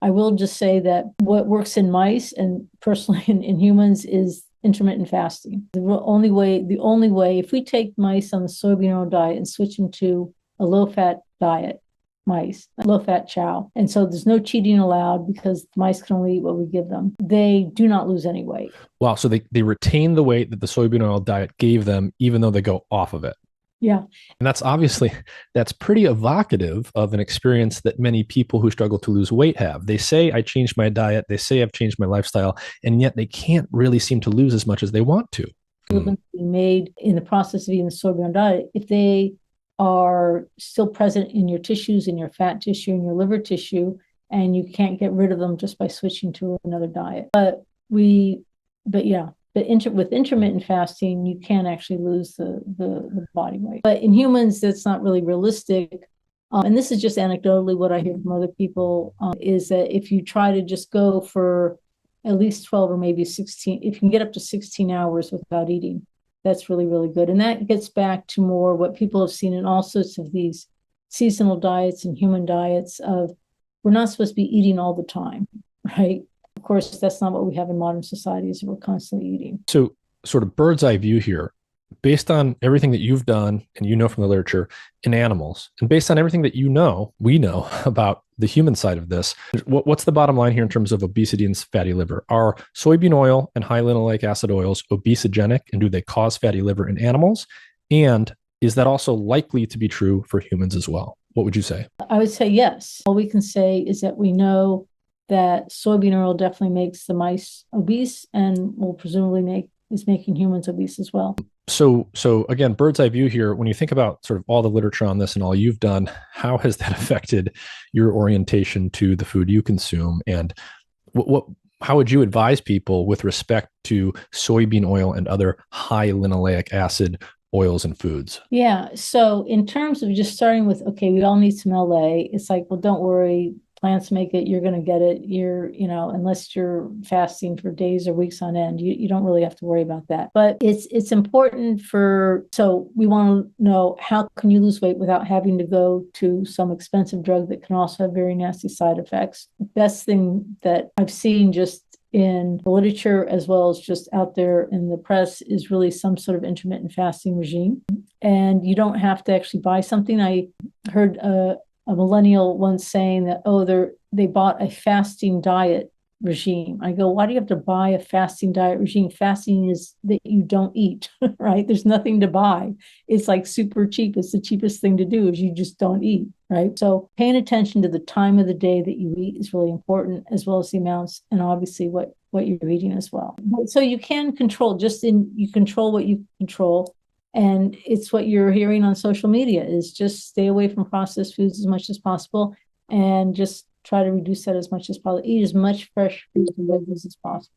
I will just say that what works in mice and personally in humans is intermittent fasting. The only way, if we take mice on the soybean oil diet and switch them to a low-fat diet, mice, low-fat chow, and so there's no cheating allowed because the mice can only eat what we give them, they do not lose any weight. Wow. So they retain the weight that the soybean oil diet gave them, even though they go off of it. Yeah. And that's pretty evocative of an experience that many people who struggle to lose weight have. They say, I changed my diet. They say, I've changed my lifestyle. And yet they can't really seem to lose as much as they want to. Mm. Being made in the process of eating the soybean diet, if they are still present in your tissues, in your fat tissue, in your liver tissue, and you can't get rid of them just by switching to another diet. With intermittent fasting, you can actually lose the body weight. But in humans, that's not really realistic. And this is just anecdotally what I hear from other people, is that if you try to just go for at least 12 or maybe 16, if you can get up to 16 hours without eating, that's really, really good. And that gets back to more what people have seen in all sorts of these seasonal diets and human diets of we're not supposed to be eating all the time, right? Of course, that's not what we have in modern societies. We're constantly eating. So, sort of bird's eye view here, based on everything that you've done and you know from the literature in animals, and based on everything that we know about the human side of this, what's the bottom line here in terms of obesity and fatty liver? Are soybean oil and high linoleic acid oils obesogenic, and do they cause fatty liver in animals? And is that also likely to be true for humans as well? What would you say? I would say yes. All we can say is that we know that soybean oil definitely makes the mice obese and will presumably is making humans obese as well. So again, bird's eye view here. When you think about sort of all the literature on this and all you've done, how has that affected your orientation to the food you consume? And how would you advise people with respect to soybean oil and other high linoleic acid oils and foods? Yeah. So in terms of just starting with, okay, we all need some LA, it's like, well, don't worry, plants make it, you're going to get it. Unless you're fasting for days or weeks on end, you don't really have to worry about that. But it's important so we want to know, how can you lose weight without having to go to some expensive drug that can also have very nasty side effects? The best thing that I've seen just in the literature as well as just out there in the press is really some sort of intermittent fasting regime. And you don't have to actually buy something. I heard a millennial once saying that, they bought a fasting diet regime. I go, why do you have to buy a fasting diet regime? Fasting is that you don't eat, right? There's nothing to buy. It's like super cheap. It's the cheapest thing to do is you just don't eat, right? So paying attention to the time of the day that you eat is really important, as well as the amounts and obviously what you're eating as well. So you can control, you control what you control. And it's what you're hearing on social media is just stay away from processed foods as much as possible and just try to reduce that as much as possible. Eat as much fresh fruits and veggies as possible.